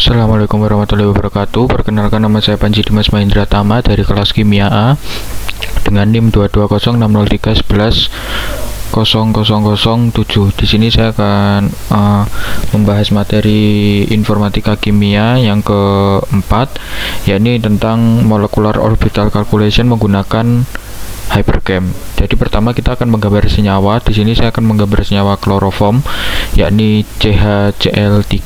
Assalamualaikum warahmatullahi wabarakatuh. Perkenalkan, nama saya Panji Dimas Mahendra Tama dari kelas Kimia A dengan NIM 2206013110007. Di sini saya akan membahas materi informatika kimia yang keempat, yakni tentang molecular orbital calculation menggunakan hypercam. Jadi pertama kita akan menggambar senyawa. Di sini saya akan menggambar senyawa kloroform, yakni CHCl3.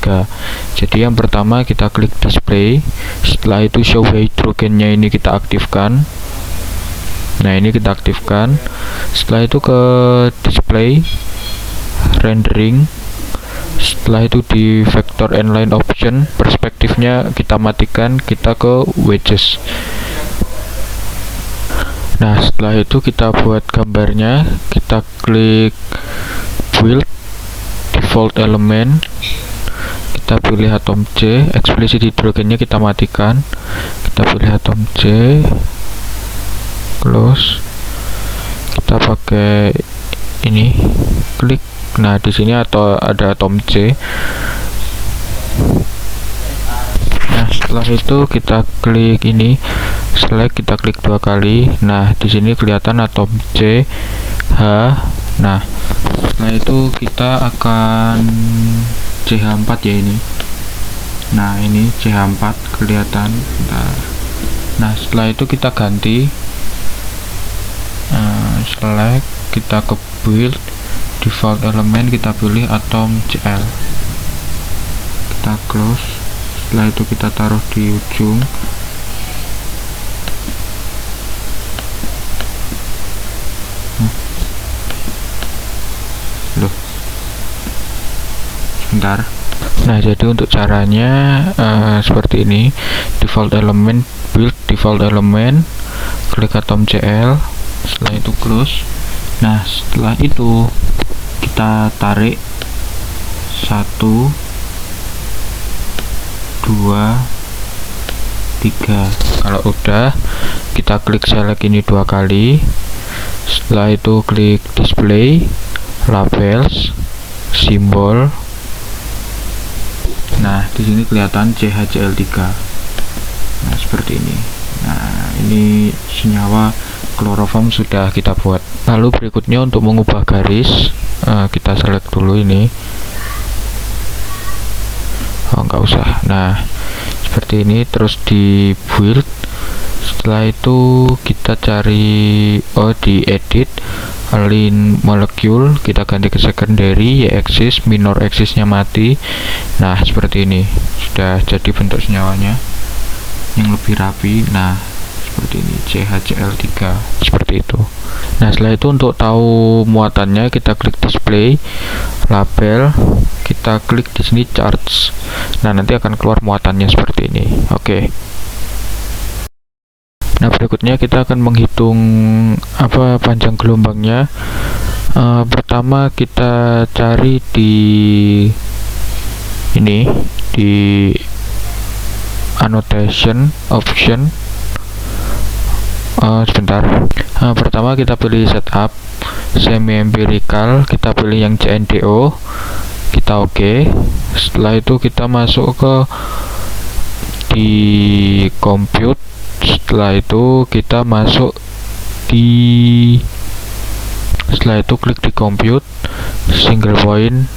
Jadi yang pertama kita klik display. Setelah itu show hydrogennya ini kita aktifkan. Nah, ini kita aktifkan. Setelah itu ke display, rendering. Setelah itu di vector and line option, perspektifnya kita matikan, kita ke wedges. Nah, setelah itu kita buat gambarnya, kita klik build, default element, kita pilih atom C, eksplisit hidrogennya kita matikan, kita pilih atom C, close, kita pakai ini, klik. Nah, di sini ada atom C. Nah, setelah itu kita klik ini, select, kita klik dua kali. Nah, di sini kelihatan atom C, H. Nah, setelah itu kita akan CH4 ya ini. Nah, ini CH4 kelihatan. Nah, setelah itu kita ganti, select, kita ke build, default element, kita pilih atom Cl, kita close. Setelah itu kita taruh di ujung. Loh, sebentar. Nah, jadi untuk caranya seperti ini. Default element, build default element, klik atom Cl, setelah itu close. Nah, setelah itu kita tarik 1, 2, 3. Kalau udah, kita klik select ini dua kali. Setelah itu klik display, labels, simbol. Nah, di sini kelihatan CHCl3. Nah, seperti ini. Nah, ini senyawa kloroform sudah kita buat. Lalu berikutnya untuk mengubah garis, kita select dulu ini. Oh, nggak usah. Nah, seperti ini, terus di build. Setelah itu kita cari di edit, align molecule, kita ganti ke secondary, y axis, minor axisnya mati. Nah, seperti ini sudah jadi bentuk senyawanya yang lebih rapi. Nah, seperti ini CHCl3, seperti itu. Nah, setelah itu untuk tahu muatannya, kita klik display, label, kita klik di sini charge. Nah, nanti akan keluar muatannya seperti ini. Oke. Nah, berikutnya kita akan menghitung panjang gelombangnya. Pertama kita cari di ini, di annotation option. Sebentar. Pertama kita pilih setup semi empirical, kita pilih yang CNDO, kita oke. Setelah itu kita masuk ke di compute. Setelah itu kita masuk setelah itu klik di compute single point.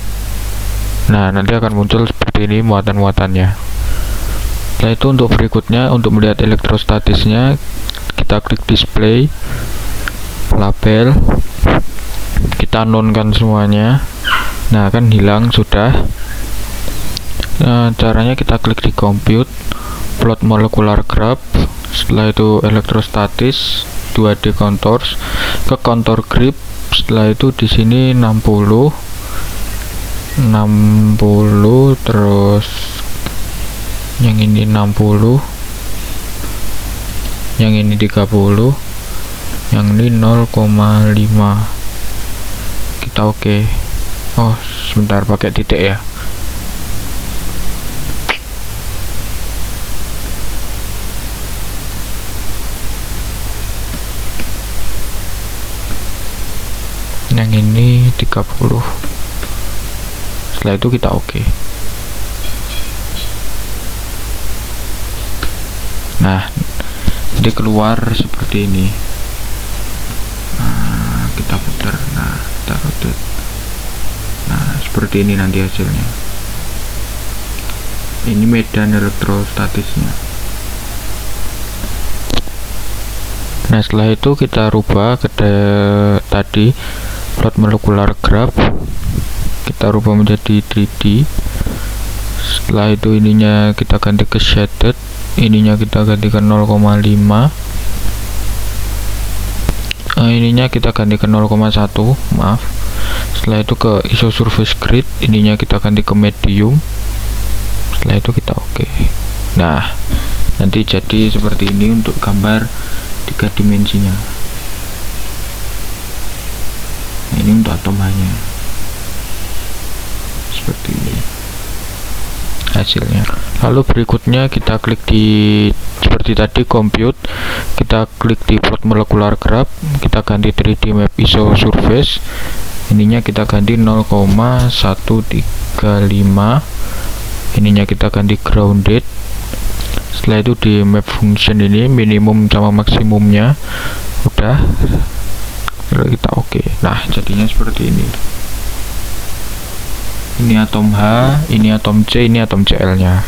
Nah, nanti akan muncul seperti ini muatan-muatannya. Setelah itu untuk berikutnya, untuk melihat elektrostatisnya, kita klik display, label, kita nonkan semuanya. Nah, kan hilang sudah. Caranya kita klik di compute, plot molecular graph. Setelah itu elektrostatis 2D contours, ke contour grip. Setelah itu di sini 60, terus yang ini 60, yang ini 30, yang ini 0,5. Kita oke. Oh, sebentar, pakai titik ya. Yang ini 30. Setelah itu kita oke. Nah, jadi keluar seperti ini. Nah, kita putar, nah kita rotate. Nah, seperti ini nanti hasilnya. Ini medan elektrostatisnya. Nah, setelah itu kita rubah ke tadi plot molecular graph, kita rubah menjadi 3D. Setelah itu ininya kita ganti ke shaded, ininya kita ganti ke 0,5, ininya kita ganti ke 0,1, maaf. Setelah itu ke iso surface grid, ininya kita ganti ke medium. Setelah itu kita oke. Nah, nanti jadi seperti ini untuk gambar 3 dimensinya. Nah, ini untuk atom hanya seperti ini hasilnya. Lalu berikutnya kita klik di seperti tadi compute, kita klik di plot molecular graph, kita ganti 3D map iso surface, ininya kita ganti 0,135, ininya kita ganti grounded. Setelah itu di map function ini minimum sama maksimumnya udah, lalu kita oke. Nah, jadinya seperti ini. Ini atom H, ini atom C, ini atom Cl nya.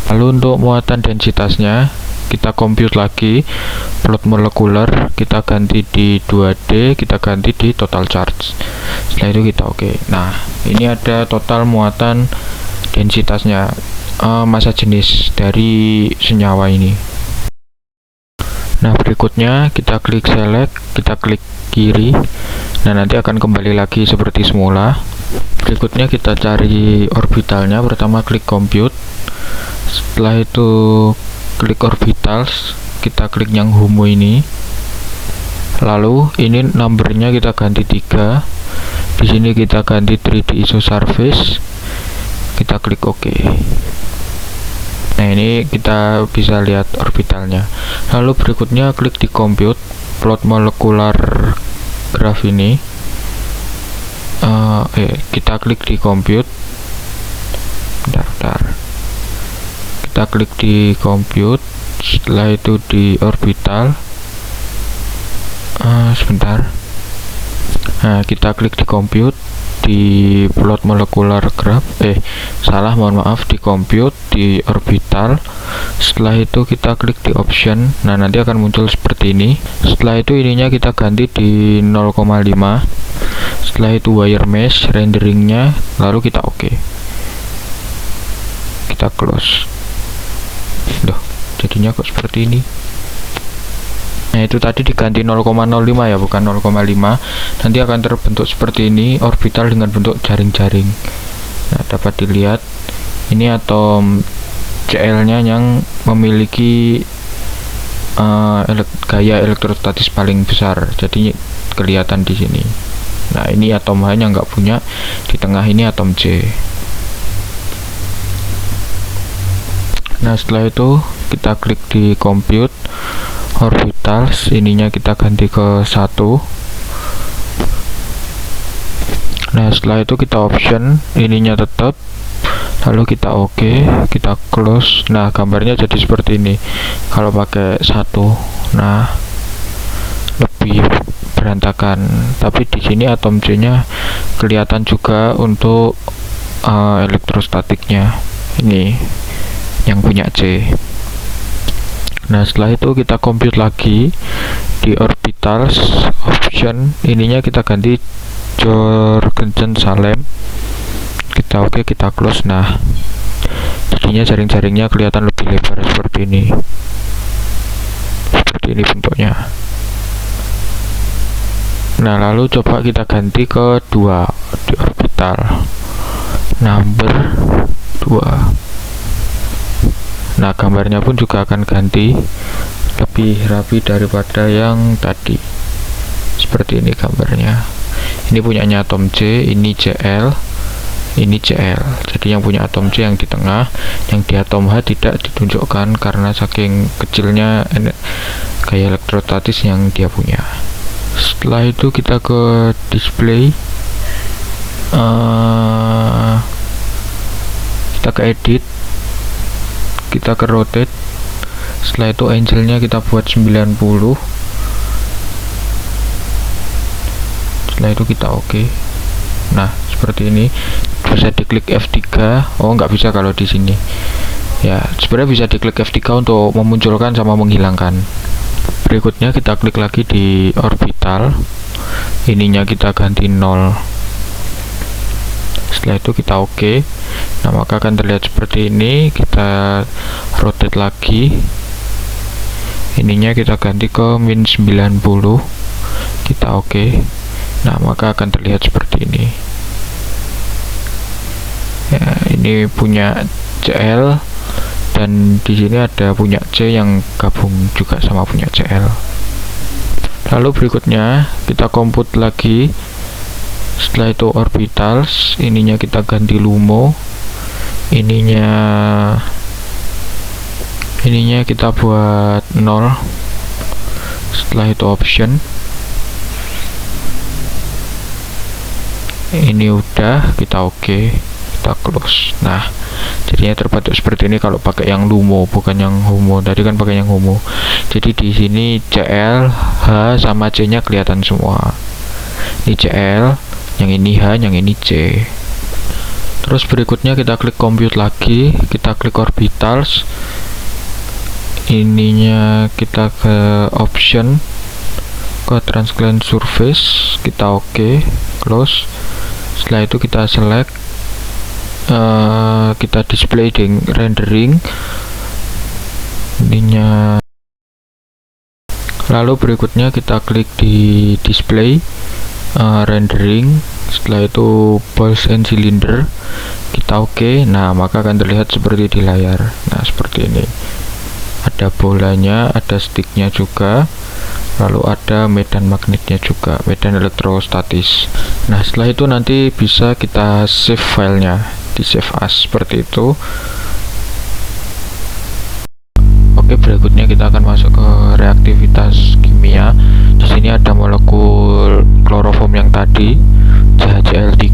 Lalu untuk muatan densitasnya kita compute lagi plot molekuler, kita ganti di 2D, kita ganti di total charge. Setelah itu kita oke. Nah, ini ada total muatan densitasnya, massa jenis dari senyawa ini. Nah, berikutnya kita klik select, kita klik kiri. Nah, nanti akan kembali lagi seperti semula. Berikutnya kita cari orbitalnya, pertama klik compute, setelah itu klik orbitals, kita klik yang HOMO ini, lalu ini numbernya kita ganti 3, di sini kita ganti 3D iso surface, kita klik OK. Nah, ini kita bisa lihat orbitalnya. Lalu berikutnya klik di compute plot molecular graph ini. Kita klik di compute, bentar. Kita klik di compute, setelah itu di orbital, sebentar. Nah, kita klik di compute di plot molecular graph, mohon maaf, di compute di orbital. Setelah itu kita klik di option. Nah, nanti akan muncul seperti ini. Setelah itu ininya kita ganti di 0,5. Setelah itu wire mesh renderingnya, lalu kita oke. Kita close. Duh, jadinya kok seperti ini. Nah, itu tadi diganti 0,05 ya, bukan 0,5. Nanti akan terbentuk seperti ini, orbital dengan bentuk jaring-jaring. Nah, dapat dilihat ini atom Cl-nya yang memiliki gaya elektrostatis paling besar. Jadi kelihatan di sini. Nah, ini atom H-nya nggak punya, di tengah ini atom C. Nah, setelah itu kita klik di compute orbitals, ininya kita ganti ke 1. Nah, setelah itu kita option, ininya tetap, lalu kita oke, kita close. Nah, gambarnya jadi seperti ini kalau pakai 1. Nah, lebih berantakan, tapi di sini atom C nya kelihatan juga untuk elektrostatiknya, ini yang punya C. Nah, setelah itu kita compute lagi di orbitals option, ininya kita ganti Jorgensen Salem, kita oke, kita close. Nah, jadinya jaring-jaringnya kelihatan lebih lebar seperti ini, bentuknya. Nah, lalu coba kita ganti ke 2 di orbital number 2. Nah, gambarnya pun juga akan ganti lebih rapi daripada yang tadi. Seperti ini gambarnya. Ini punyanya atom C, ini Cl, ini Cl. Jadi yang punya atom C yang di tengah, yang di atom H tidak ditunjukkan karena saking kecilnya gaya elektrostatis yang dia punya. Setelah itu kita ke display, kita ke edit, kita ke rotate. Setelah itu angelnya kita buat 90. Setelah itu kita oke. Nah, seperti ini. Bisa diklik F3. Oh, nggak bisa kalau di sini. Ya, sebenarnya bisa diklik F3 untuk memunculkan sama menghilangkan. Berikutnya kita klik lagi di orbital. Ininya kita ganti 0. Setelah itu kita oke. Nah, maka akan terlihat seperti ini. Kita rotate lagi. Ininya kita ganti ke min 90. Kita oke. Nah, maka akan terlihat seperti ini. Ya, ini punya CL dan di sini ada punya C yang gabung juga sama punya CL. Lalu berikutnya kita compute lagi. Setelah itu orbitals, ininya kita ganti LUMO. Ininya kita buat 0. Setelah itu option. Ini udah, kita oke. Kita close. Nah, jadinya terbentuk seperti ini kalau pakai yang LUMO, bukan yang HOMO. Tadi kan pakai yang HOMO. Jadi di sini CL, H sama C-nya kelihatan semua. Ini CL, yang ini H, yang ini C. Terus berikutnya kita klik compute lagi, kita klik orbitals. Ininya kita ke option, ke transcendent surface, kita oke, close. Setelah itu kita select, kita display di rendering ininya. Lalu berikutnya kita klik di display rendering. Setelah itu balls and cylinder, kita oke. Nah, maka akan terlihat seperti di layar. Nah, seperti ini. Ada bolanya, ada sticknya juga, lalu ada medan magnetnya juga, medan elektrostatis. Nah, setelah itu nanti bisa kita save filenya, di save as seperti itu. Oke, berikutnya kita akan masuk ke reaktivitas kimia. Di sini ada molekul kloroform yang tadi, CHCl3.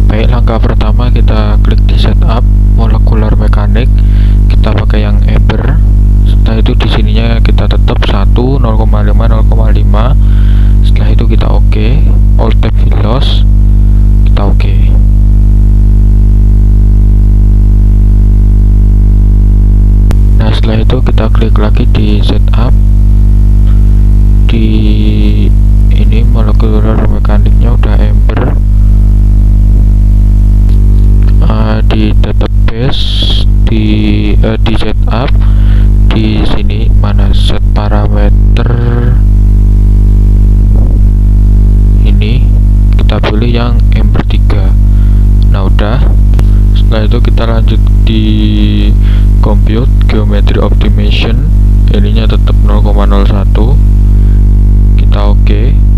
Baik, langkah pertama kita klik di setup molecular mechanic. Kita pakai yang Amber. Setelah itu di sininya kita tetap 1, 0,5, 0,5. Setelah itu kita oke. Alt tab Windows. Kita oke. Nah, setelah itu kita klik lagi di setup. Di ini molecular mekaniknya udah Amber. Di database, di setup, di sini mana set parameter, ini kita pilih yang Amber 3. Nah, udah. Setelah itu kita lanjut di compute geometry optimization, ininya tetap 0,01. Kita oke.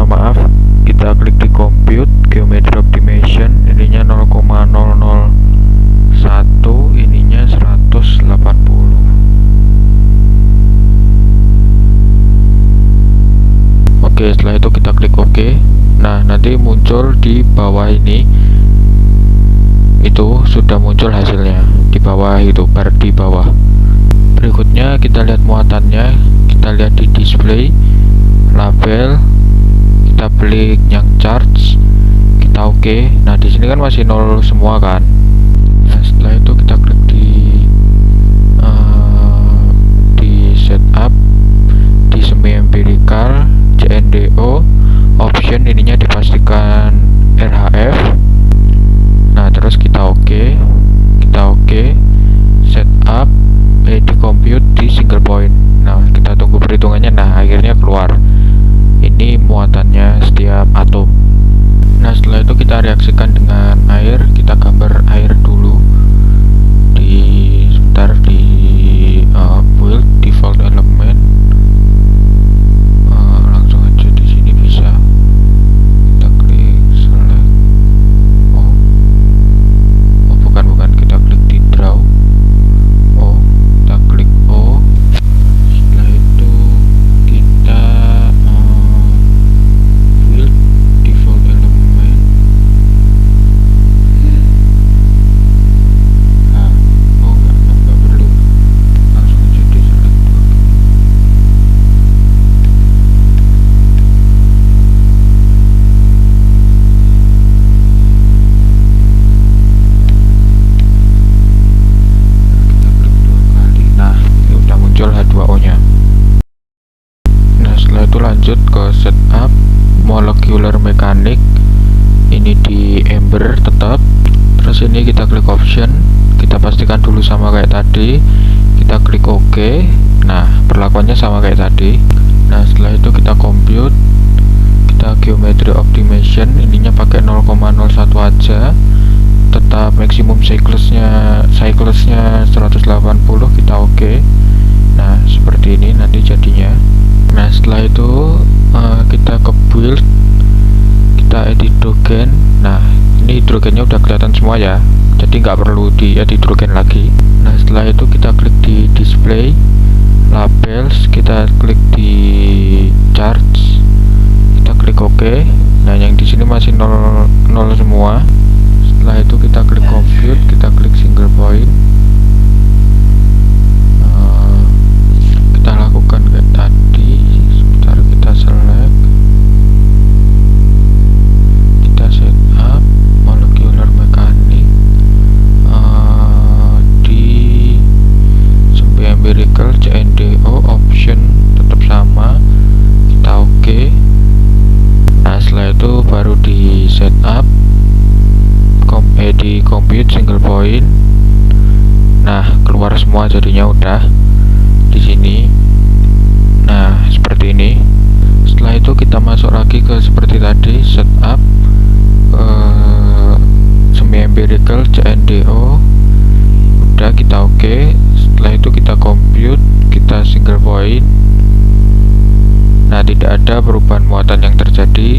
Maaf, kita klik di compute geometry optimization, ininya 0,001, ininya 180. Oke, setelah itu kita klik oke. Nah, nanti muncul di bawah ini, itu sudah muncul hasilnya di bawah, itu bar di bawah. Berikutnya kita lihat muatannya, kita lihat di display label, kita klik yang charge, kita oke. Nah, di sini kan masih 0 semua kan. Nah, setelah itu kita klik di setup, di semi empirical, CNDO, option, ininya dipastikan RHF. Nah, terus kita oke, setup, di compute di single point. Nah, kita tunggu perhitungannya. Nah, akhirnya keluar ini muatannya setiap atom. Nah, setelah itu kita reaksikan dengan air. Kita gambar air dulu sebentar di build default element. Langsung aja di sini bisa. Kita klik select. Oh, bukan, kita klik di draw. Kita klik O. Setelah itu kita build default element. kita klik option, kita pastikan dulu sama kayak tadi, kita klik OK. Nah, perlakuannya sama kayak tadi. Nah, setelah itu kita compute, kita geometry optimization, ininya pakai 0,01 aja, tetap maksimum cyclesnya 180, kita OK. Nah, seperti ini nanti jadinya. Nah, setelah itu kita ke build, kita edit hidrogen. Nah, ini hidrogennya udah kelihatan semua ya, jadi nggak perlu di edit hidrogen lagi. Nah, setelah itu kita klik di display labels, kita klik di charts, kita klik OK. Nah, yang di sini masih 0 semua. Setelah itu kita klik compute, kita klik single point. Kita lakukan kayak tadi. Sebentar, kita select, kita setup molecular mechanic di sampai empirical CNDO option tetap sama, kita OK. Nah, setelah itu baru di setup di compute single point. Nah, keluar semua jadinya udah di sini. Nah, seperti ini. Setelah itu kita masuk lagi ke seperti tadi, setup semi empirical CNDO udah, kita OK. Setelah itu kita compute, kita single point. Nah, tidak ada perubahan muatan yang terjadi.